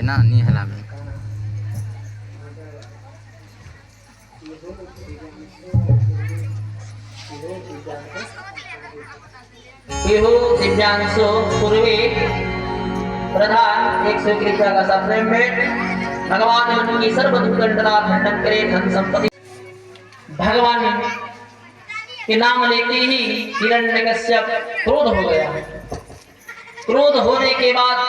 ना नहीं हला में दिव्यांशु पूर्वी प्रधान एक स्वीकृता का सप्रेम भेंट भगवान उनकी सर्व दुख दंडना खंडन करे धन संपत्ति। भगवान के नाम लेते ही हिरण्यकश्यप क्रोध हो गया। क्रोध होने के बाद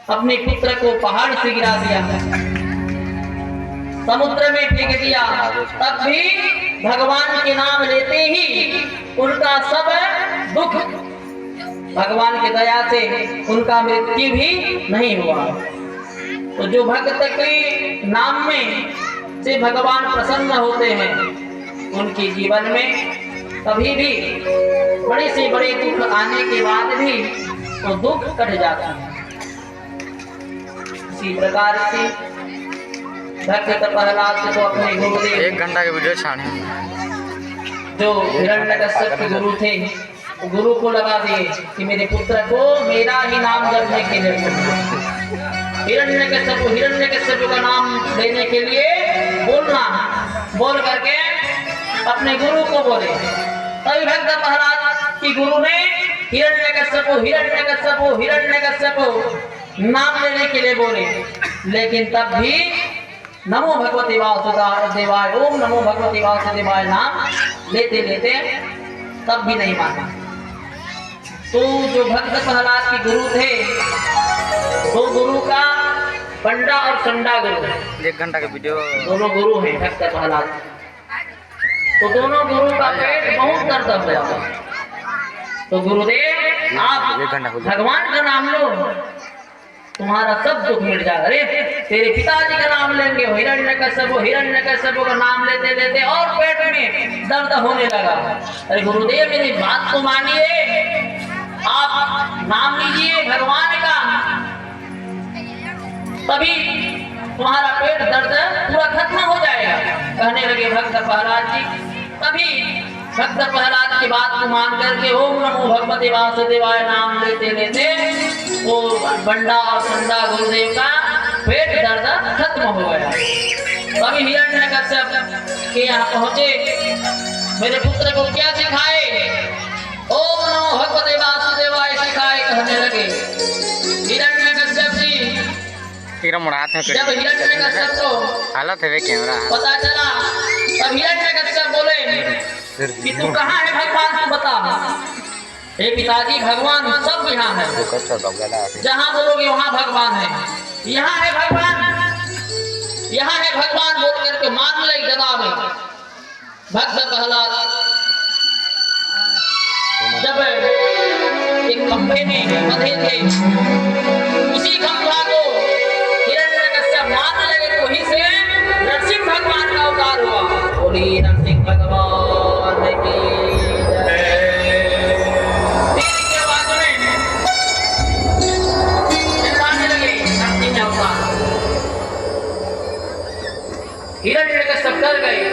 अपने पुत्र को पहाड़ से गिरा दिया, समुद्र में फेंक दिया। तब भी भगवान के नाम लेते ही उनका सब दुख भगवान की दया से उनका मृत्यु भी नहीं हुआ। तो जो भक्त के नाम में से भगवान प्रसन्न होते हैं उनके जीवन में कभी भी बड़े से बड़े दुख आने के बाद भी वो दुख कट जाता है। इसी प्रकार से भक्त प्रहलाद को अपने गुरुदेव 1 घंटा की वीडियो छाने जो हिरण्यकश्यप के गुरु थे गुरु को लगा दिए कि मेरे पुत्र को मेरा ही नाम जपने के लिए हिरण्यकश्यप का नाम लेने के लिए बोलना, बोल करके अपने गुरु को बोले। तभी भक्त प्रहलाद की गुरु ने हिरण्यकश्यप नाम लेने के लिए बोले, लेकिन तब भी नमो भगवते वासुदेवाय ओम नमो भगवते वासुदेवाय नाम लेते लेते तब भी नहीं माना। तो जो भक्त प्रहलाद के गुरु थे वो गुरु का पंडा और संडा गुरु 1 घंटा का वीडियो दोनों गुरु हैं भक्त प्रहलाद। तो दोनों गुरु का पेट बहुत दर्द हुआ। तो गुरुदेव आप भगवान का नाम लो तुम्हारा सब दुख मिट जाएगा। अरे तेरे पिताजी का नाम लेंगे हिरण्यकश्यप का नाम लेते लेते और पेट में दर्द होने लगा। अरे गुरुदेव मेरी बात को मानिए, आप नाम लीजिए भगवान का, तभी तुम्हारा पेट दर्द पूरा खत्म हो जाएगा। कहने लगे भक्त प्रहलाद जी। तभी भक्त प्रहलाद की बात को मान करके ओम नमो भगवते वासुदेवाय नाम लेते लेते वो बंडा और संडा गुरुदेव का पेट दर्द खत्म हो गया। तभी हिरण्यकश्यप के यहाँ पहुंचे, मेरे पुत्र को क्या सिखाए? ओम नमो भगवते वासुदेवाय सिखाए कहने लगे। हिरण्यकश्यप जी जब हिरण्यकश्यप को हालत है कैमरा पता चला तब हिरण्यकश्यप बोले कि तू कहाँ है भगवान, तू बता। हे पिताजी भगवान सब यहाँ है, जहाँ बोलोगे वहाँ भगवान है, यहाँ है भगवान, यहाँ है भगवान बोल करके मान ले गदा में। भक्त प्रहलाद जब एक खंभे में बंधे थे उसी खंभा को हिरण्यकश्यप मान लगे तो ही से नरसिंह भगवान का अवतार हुआ। बोली नरसिंह भगवान की हिरण्यकश्यप डर गए।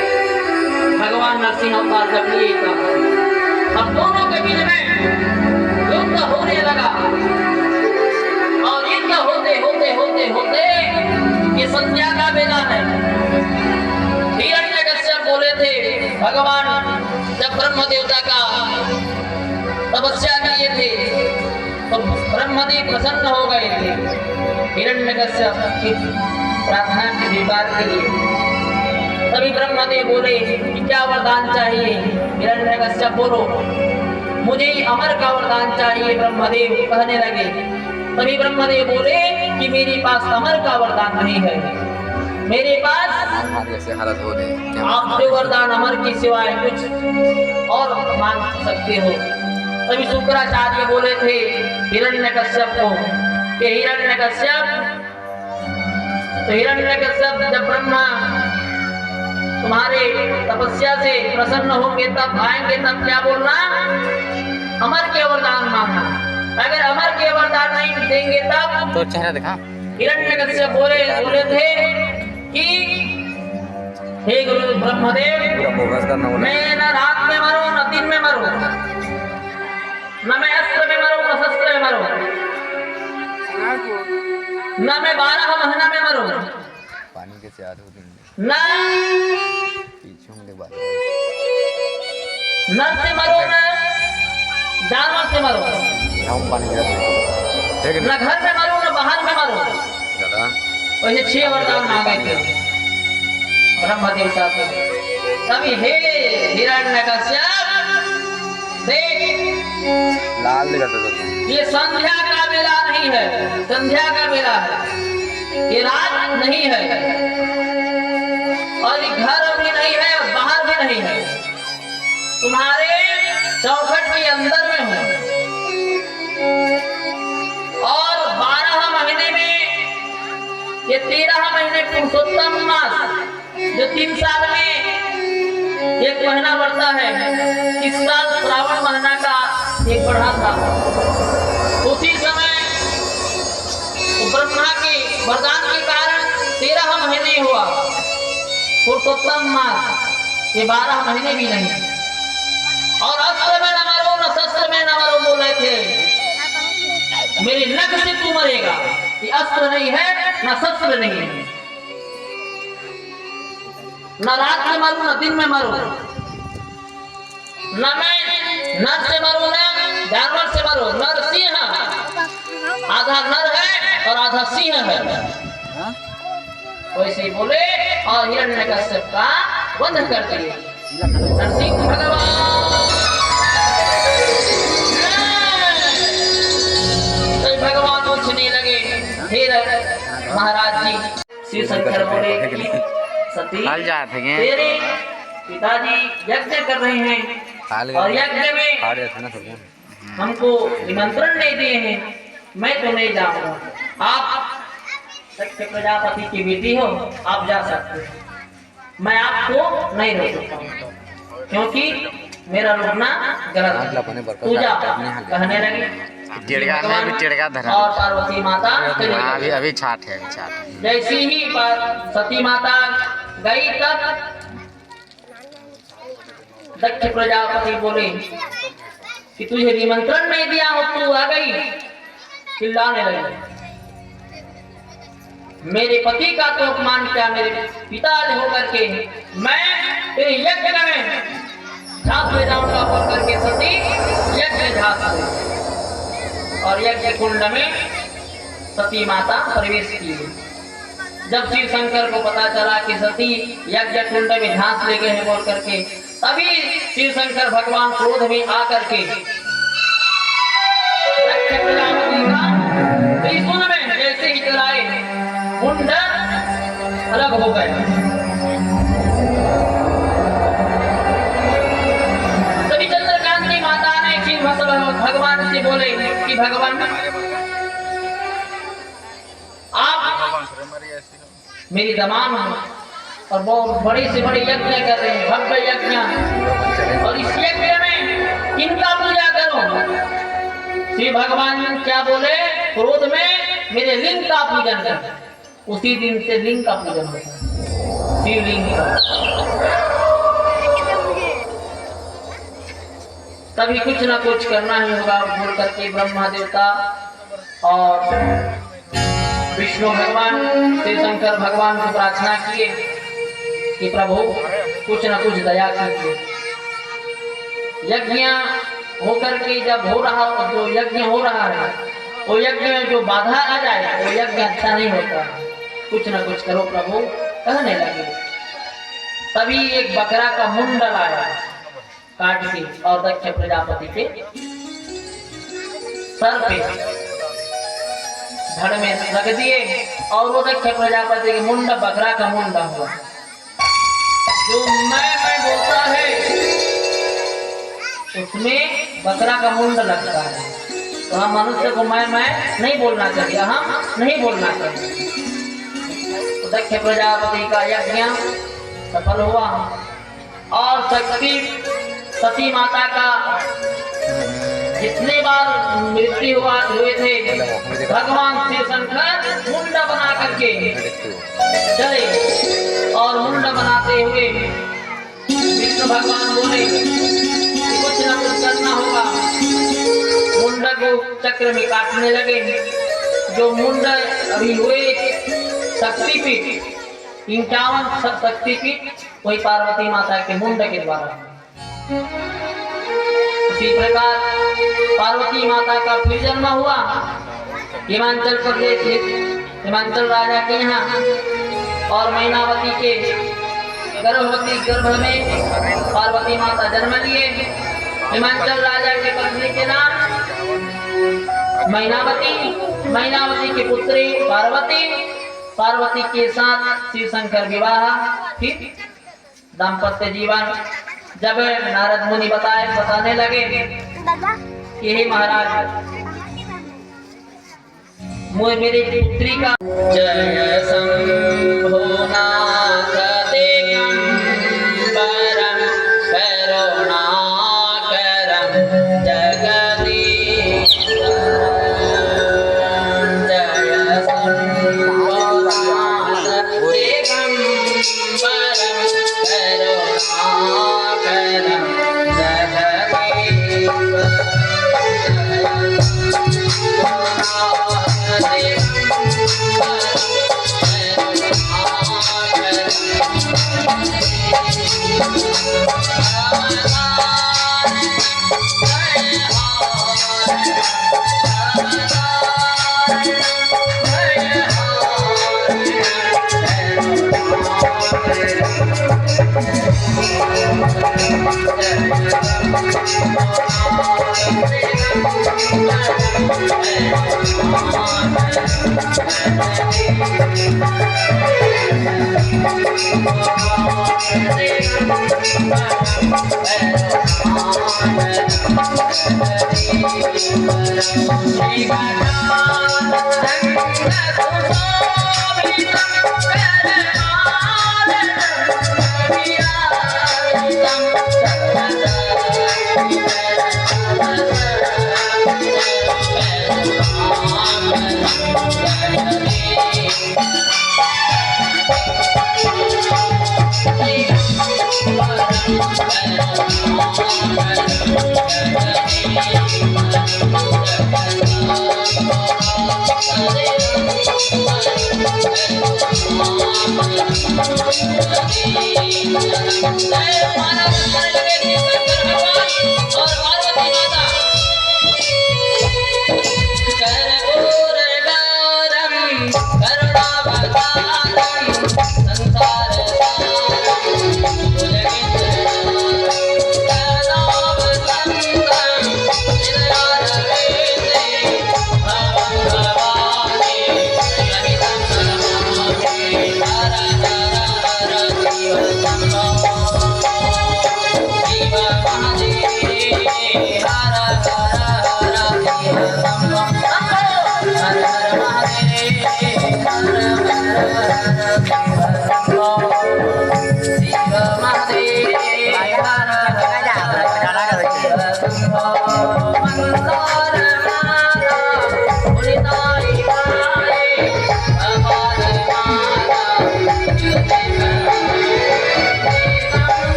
भगवान नरसिंह अवतार जब लिए अब दोनों के बीच में युद्ध होने लगा और युद्ध होते होते होते होते ये संध्या का बेला है। हिरण्यकश्यप बोले थे भगवान जब ब्रह्म देवता का तपस्या किए थे तो ब्रह्मदेव प्रसन्न हो गए थे हिरण्यकश्यप की प्रार्थना के स्वीकार के लिए। तभी ब्रह्मदेव बोले कि क्या वरदान चाहिए? हिरण्यकश्यप बोलो मुझे अमर का वरदान चाहिए। ब्रह्मदेव कहने लगे। तभी ब्रह्मदेव बोले कि मेरे पास अमर का वरदान नहीं है, मेरे पास जैसे हालत हो रही आप जो वरदान अमर की सिवाय कुछ और मांग सकते हो। तभी शुक्राचार्य बोले थे हिरण्यकश्यप को कि हिरण्यकश्यप जब ब्रह्मा तुम्हारे तपस्या से प्रसन्न होंगे तब आएंगे, तब क्या बोलना? अमर के वरदान मांगना। अगर अमर के वरदान नहीं देंगे तब तो चेहरा दिखा। हिरण्यकश्यप बोले थे कि हे गुरु ब्रह्मदेव मैं न रात में मरूं न दिन में मरूं, न मैं अस्त्र में मरूं न शस्त्र में मरूं, न मैं 12 महीना में मरूं, पानी के चार हो दिन न पीछे होंगे बात नर से मरो न जानवर से मरो, हम पानी गिरा ठीक न घर में मरो न बाहर में मरो। दादा वैसे 6 वरदान मांगे थे ब्रह्मा देवता को। तभी हे हिरण्यकश्यप देख, लाल दिखा था ये संध्या का बेला नहीं है, संध्या का बेला है, ये रात नहीं है और ये घर भी नहीं है और बाहर भी नहीं है, तुम्हारे चौखट के अंदर में हूँ। और 12 महीने में ये 13 महीने पुरुषोत्तम मास जो 3 साल में एक महीना बढ़ता है, इस साल श्रावण महीना का एक बढ़ा था। उसी समय ब्रह्मा के वरदान के कारण 13 महीने हुआ पुरुषोत्तम मास, ये 12 महीने भी नहीं। और अस्त्र में न मरो न शस्त्र में न मरो बोले थे, मेरे नख से तू मरेगा। ये अस्त्र नहीं है न शस्त्र नहीं है, न रात में मरू न दिन में मरू, न मैं नर से मरू न जानवर से मरू। नर सिंह, आधा नर है और आधा सिंह है, वैसे ही बोले और हिरण्यकश्यप का वध कर दिए। नरसिंह भगवान तो भगवान पूछने लगे, हे महाराज जी, शिव शंकर बोले सती तेरे पिताजी यज्ञ कर रहे हैं और यज्ञ में हमको निमंत्रण नहीं दिए हैं, मैं तो नहीं जाऊंगा। आप सत्य प्रजापति की बेटी हो, आप जा सकते हो, मैं आपको नहीं रोक सकता हूँ क्योंकि मेरा रुकना गलत है। तू जा, कहने लगी। और पार्वती माता अभी छाट है, अभी छाट। जैसी ही सती माता गई तब दक्ष प्रजापति बोले कि तुझे निमंत्रण नहीं दिया हो, तू आ गई। चिल्लाने लगे, मेरे पति का तो अपमान किया, मेरे पिता होकर के मैं तेरे यज्ञ में झांस ले जाऊंगा बोल करके सती यज्ञ झांस और यज्ञ कुंड में सती माता प्रवेश की। जब शिव शंकर को पता चला कि सती यज्ञ कुंड में झांस ले गए हैं बोल करके, तभी शिव शंकर भगवान क्रोध में आकर के दक्ष प्रजापति का त्रिशूल में जैसे ही चलाए, मुंड अलग हो गया। तभी चंद्रकांति माता ने शिव भगवान से बोले कि भगवान आप मेरी दमाम हो और बहुत बड़े से बड़े यज्ञ कर रहे हैं, भव्य यज्ञ, और इस यज्ञ में किनका पूजा करो? शिव भगवान क्या बोले? क्रोध में मेरे लिंग का पूजन कर। उसी दिन से लिंग का पूजन होता है, शिवलिंग का। तभी कुछ ना कुछ करना ही होगा बोल करके ब्रह्मा देवता और विष्णु भगवान शिव शंकर भगवान को प्रार्थना किए कि प्रभु कुछ न कुछ दया कीजिए। यज्ञ होकर के जब हो रहा हो, जो यज्ञ हो रहा है वो यज्ञ में जो बाधा आ जाए वो यज्ञ अच्छा नहीं होता, कुछ न कुछ करो प्रभु, कहने लगे। तभी एक बकरा का मुंड लाया काट के और दक्ष प्रजापति के सर पे धड़ में रख दिए और वो दक्ष प्रजापति के मुंड बकरा का मुंड हुआ। जो मैं बोलता है उसमें बकरा का मुंड लगता है, तो हम मनुष्य को मैं नहीं बोलना चाहिए, हम नहीं बोलना चाहिए। तो दक्ष प्रजापति का यज्ञ सफल हुआ और सती माता का जितने बार मृत्यु हुए थे भगवान शिव शंकर मुंड बना करके चले और मुंड बनाते हुए विष्णु भगवान बोले कुछ न कुछ करना होगा। मुंड को चक्र में काटने लगे, जो मुंड अभी हुए शक्तिपीठ 51 शक्तिपीठ कोई पार्वती माता के मुंड के द्वारा। इसी प्रकार पार्वती माता का फिर जन्म हुआ हिमाचल प्रदेश हिमाचल राजा के यहाँ, और मैनावती के गर्भवती गर्भ में पार्वती माता जन्म लिए। हिमाचल राजा के पत्नी के नाम मैनावती, मैनावती की पुत्री पार्वती, पार्वती के साथ शिव शंकर विवाह, फिर दाम्पत्य जीवन। जब नारद मुनि बताने लगे कि हे महाराज मेरी पुत्री का जय शंभो नाथ दिगंबरम करुणाकरम जगदीश्वरम, जय शंभो नाथ दिगंबरम करुणाकरम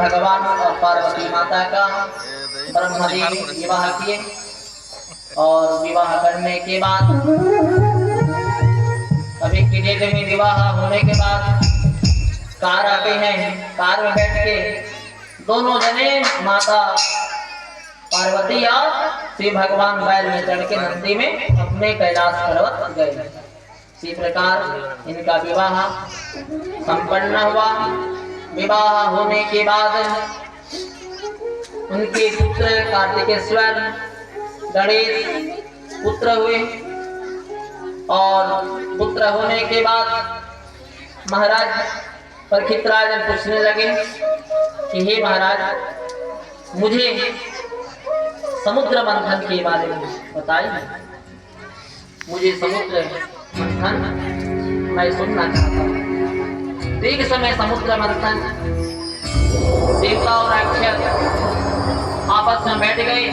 भगवान और पार्वती माता का ब्रह्मदेव विवाह किए और विवाह करने के बाद अभी की डेट में विवाह होने के बाद कार आते हैं, कार में बैठ के दोनों जने माता पार्वती और शिव भगवान बैल में चढ़ के नंदी में अपने कैलाश पर्वत गए। इसी प्रकार इनका विवाह संपन्न हुआ। विवाह होने के बाद उनके पुत्र कार्तिकेश्वर गणेश पुत्र हुए और पुत्र होने के बाद महाराज परीक्षित राज पूछने लगे कि हे महाराज, मुझे समुद्र मंथन के बारे में बताइए। मुझे समुद्र मंथन मैं सुनना चाहता हूँ। एक समय समुद्र मंथन देवता और राक्षस आपस में बैठ गए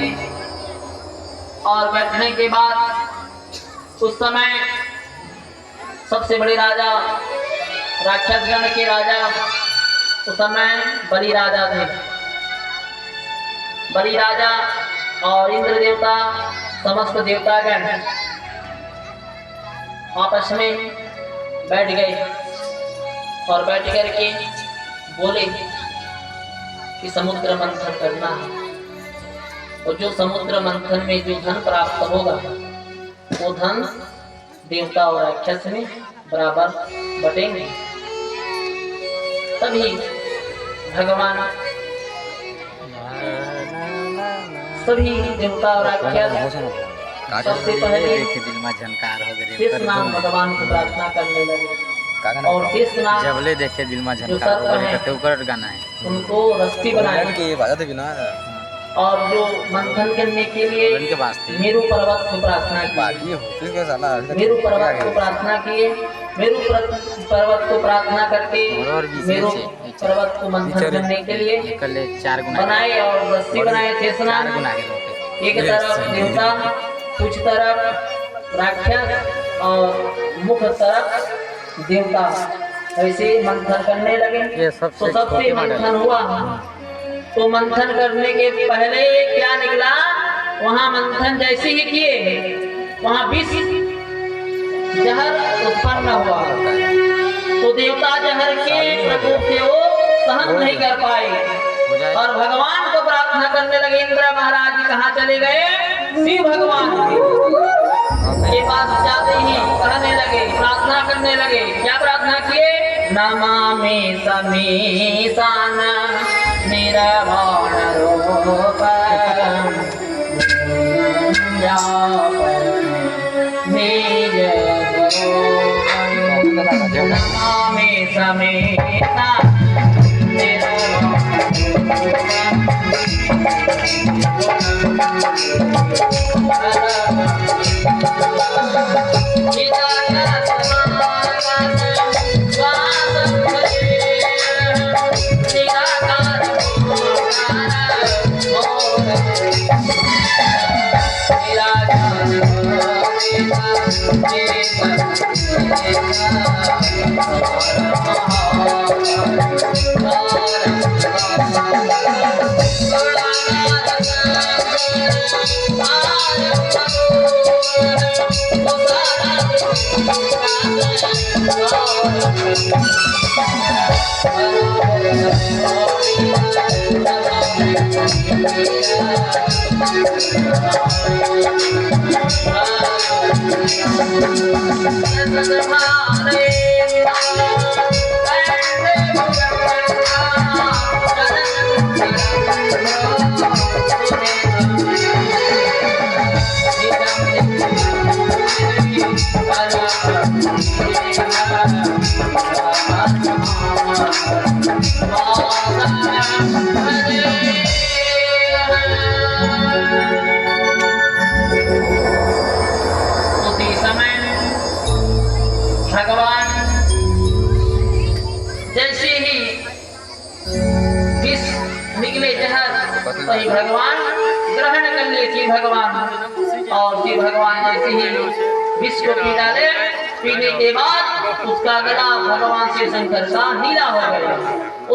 और बैठने के बाद उस समय सबसे बड़े राजा राक्षस गण के राजा उस समय बलि राजा थे। बलि राजा और इंद्र देवता समस्त देवतागण आपस में बैठ गए और बैठ करके बोले कि समुद्र मंथन करना है और जो समुद्र मंथन में जो धन प्राप्त होगा वो धन देवता और राक्षस में बराबर बटेंगे। तभी भगवान सभी देवता और राक्षस सबसे पहले शेष नाम भगवान को प्रार्थना करने लगे और शेष नाम जबले देखे दिल में जो सर्प गाना है उनको रस्सी बनाए और जो मंथन करने के लिए मेरु पर्वत को प्रार्थना की। मेरु पर्वत को प्रार्थना किए। मेरु पर्वत को प्रार्थना करके मेरु पर्वत को मंथन करने के लिए बनाए और रस्सी बनाए शेषनाग। एक तरफ देवता, कुछ तरफ राक्षस और मुख तरफ देवता ऐसे मंथन करने लगे। तो सबसे मंथन हुआ। तो मंथन करने के पहले क्या निकला, वहां मंथन जैसे ही किए वहां विष जहर उत्पन्न हुआ। तो देवता जहर के प्रकोप से वो सहन नहीं कर पाए और भगवान को प्रार्थना करने लगे। इंद्र महाराज जी कहाँ चले गए? शिव भगवान के पास जाते ही कहने लगे, प्रार्थना करने लगे। क्या प्रार्थना किए? नमामि समीसान निरवाण रूपम निज नमामि समीसान भगवान जैसे ही विष निकले जहर वही भगवान ग्रहण कर लिए शिव भगवान और शिव भगवान जैसे ही विष को पी डाले। पीने के बाद उसका गला भगवान शिव शंकर का नीला हो गया।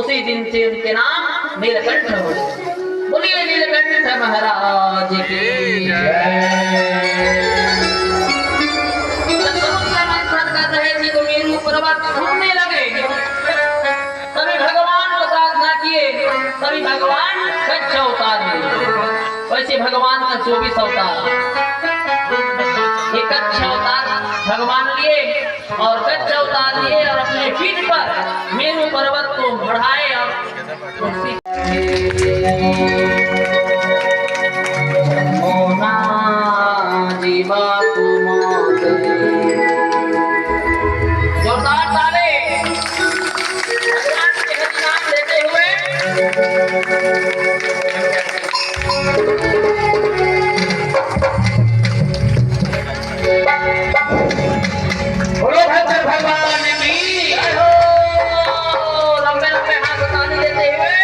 उसी दिन से उनके नाम नीलकंठ हो। बोलिए नीलकंठ महाराज की मंथन कर रहे थे तो मेरू पर्वत घूमने लगे। तभी भगवान को प्रार्थना किए, तभी भगवान कच्छ अवतार लिए। वैसे भगवान का 24 अवतार, ये कच्छ अवतार भगवान लिए और कच्छ अवतार लिए और अपने पीठ पर मेरू पर्वत को बढ़ाए और जोरदार ताले भगवान के हरि नाम लेते हुए बोलो भक्त भगवान की जय हो। लंबे लंबे हाथ ताली देते हुए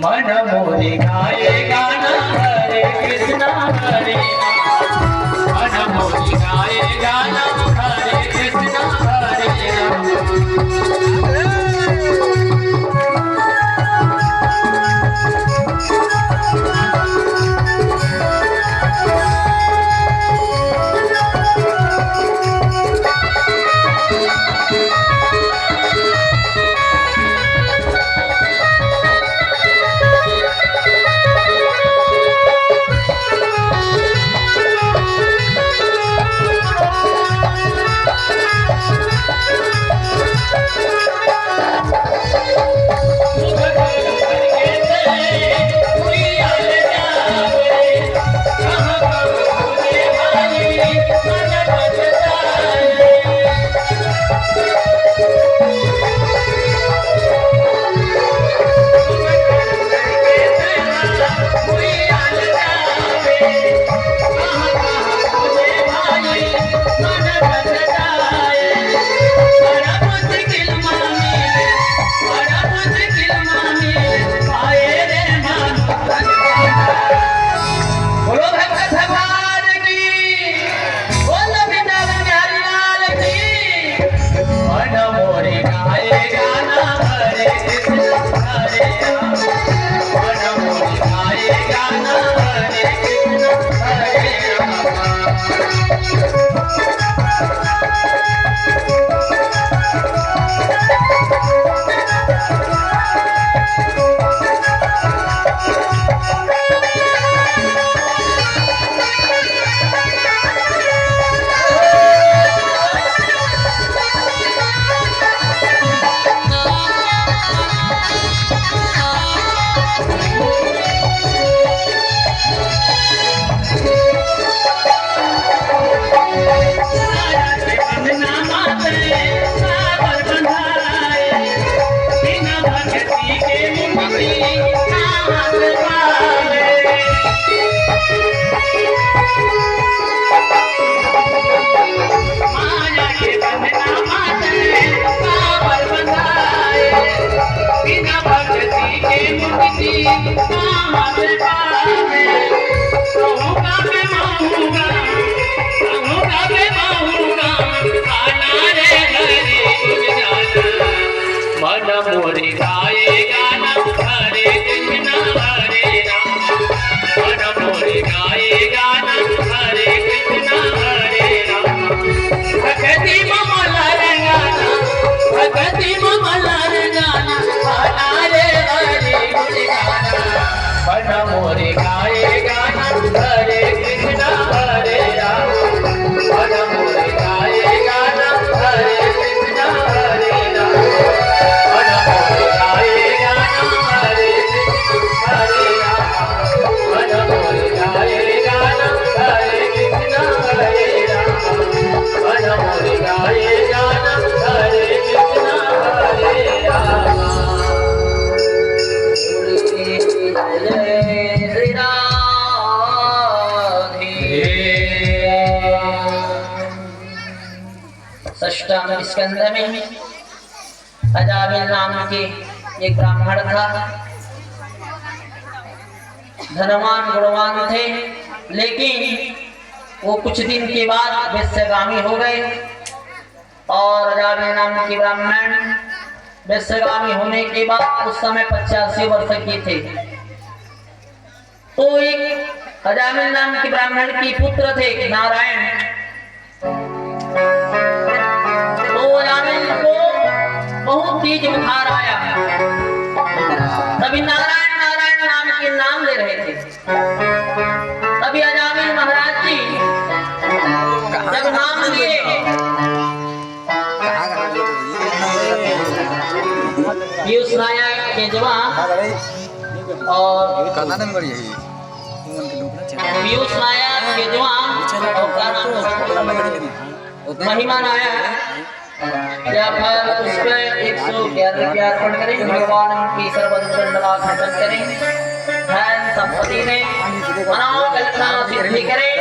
मन मोहि गाए गाना हरे कृष्णा हरे राम। मन मोहि गाए गाना हरे कृष्णा हरे राम। मोरे गाए गाना हरे कृष्ण हरे राम मन मोरे गाए गाना हरे कृष्ण हरे राम भक्ति ममल गाना भक्ति ममल गाना हरे हरे गाना मन मोरे गाए गाना हरे कृष्ण हरे राम मन मोरे गाए गाना हरे कृष्ण हरे राम षष्ठम स्कंद में अजामिल नाम के एक ब्राह्मण था। धनवान गुणवान थे, लेकिन वो कुछ दिन के बाद वैश्यगामी हो गए। और अजामिल नाम के ब्राह्मण वैश्यगामी होने के बाद उस समय 85 वर्ष के थे। तो एक अजामिल नाम के ब्राह्मण की पुत्र थे नारायण। तो अजामिल को बहुत तेज बुखार आया। तभी नारायण नारायण नाम के नाम ले रहे थे। तभी अजामिल महाराज जी जब नाम लिए पीयूष नायक के जवान और पीयूष नायक के जवान महिमा नायक या फिर उस पर 111 रुपया अर्पण करें। भगवान की सर्वदंडला खंडन करें। धन संपत्ति में मनोकल्पना सिद्धि करें।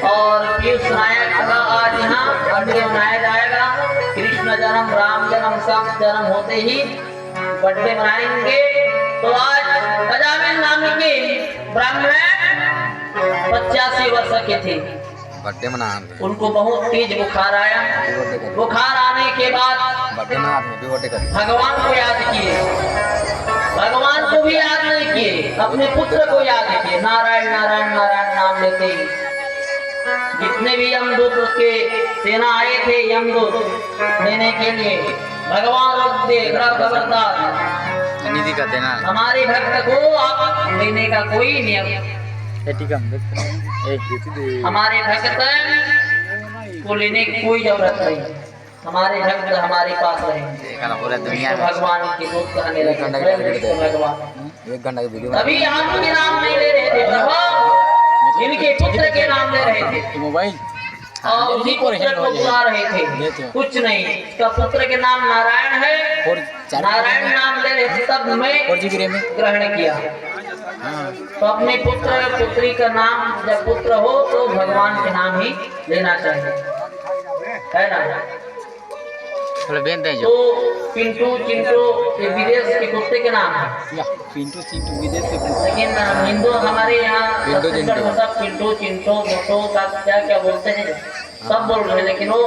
और पीयूष नायक का आज यहाँ बर्थडे मनाया जाएगा। कृष्ण जन्म राम जन्म सब जन्म होते ही बर्थडे मनाएंगे। तो आज अजामिल नाम के ब्राह्मण 85 वर्ष के थे। बर्थडे मना उनको बहुत तेज बुखार आया। बुखार आने के बाद भगवान को याद किए। भगवान को भी याद नहीं किए, अपने पुत्र को याद किए। नारायण नारायण नारायण नाम लेते ही जितने भी यमदूत के सेना आए थे यमदूत लेने के लिए, भगवान रोक दे खबरदार निधि का देना हमारे भक्त को आप लेने का कोई नियम। हमारे भक्त को लेने की कोई जरूरत नहीं। हमारे भक्त हमारे पास रहे। पूरा दुनिया में भगवान के दूत कहने लगे भगवान। अभी आपके नाम नहीं ले रहे थे प्रभु, इनके पुत्र के नाम ले रहे थे। मोबाइल और उसी पुत्र को बुला रहे थे। कुछ नहीं, इसका पुत्र के नाम नारायण है। नारायण नाम ले रहे थे, तब मैं ग्रहण किया। तो अपने पुत्र पुत्री का नाम जब पुत्र हो तो भगवान के नाम ही लेना चाहिए, है ना। तो पिंटू चिंटू ये विदेश के कुत्ते के नाम है। पिंटू चिंटू विदेश के, लेकिन हिंदू हमारे यहाँ सब पिंटू चिंटू मोटो सब क्या क्या बोलते हैं, सब बोल रहे हैं। लेकिन वो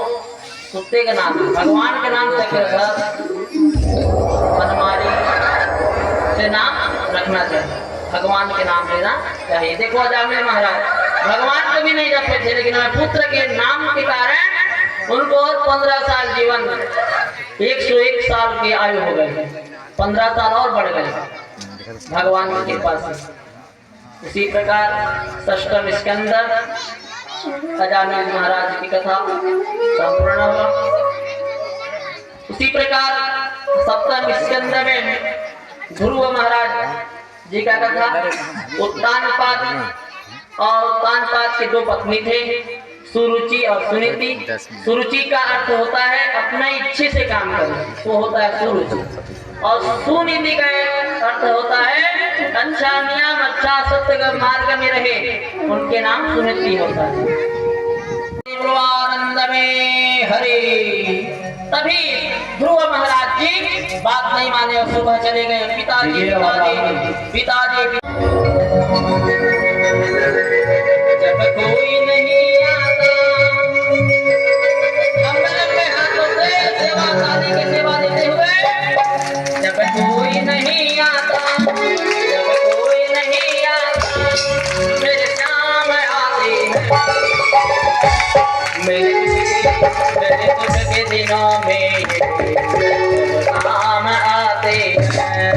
कुत्ते का नाम है। भगवान के नाम से हमारी से नाम रखना चाहिए, भगवान के नाम लेना चाहिए। देखो अजामिल महाराज भगवान को भी नहीं जपते थे, लेकिन पुत्र के नाम के कारण उनको और 15 साल जीवन, 101 साल की आयु हो गई। 15 साल और बढ़ गए भगवान की कृपा से। उसी प्रकार षष्ठम स्कंद अजामिल महाराज की कथा संपूर्ण हुआ। उसी प्रकार सप्तम स्कंद में ध्रुव महाराज जी का कथा। उत्तानपाद और उत्तानपाद के 2 पत्नी थे, सुरुचि और सुनीति। सुरुचि का अर्थ होता है अपना इच्छे से काम करना, वो होता है सुरुचि। और सुनीति का अर्थ होता है अच्छा नियम, अच्छा सत्य मार्ग में रहे, उनके नाम सुनीति होता है। आनंद में हरे। तभी ध्रुव महाराज जी बात नहीं माने और सुबह चले गए। पिताजी जब कोई नहीं आता, लंबे हाथों से सेवा शादी की सेवा देते हुए, जब कोई नहीं आता, जब कोई नहीं आता, मेरे श्याम आते हैं, मेरे दुख के दिनों में काम आते हैं।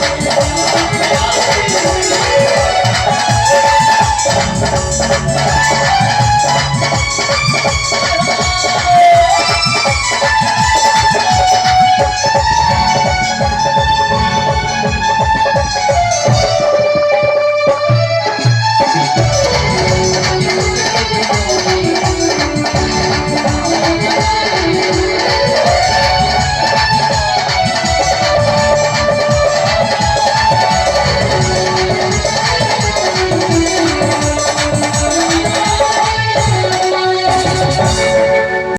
है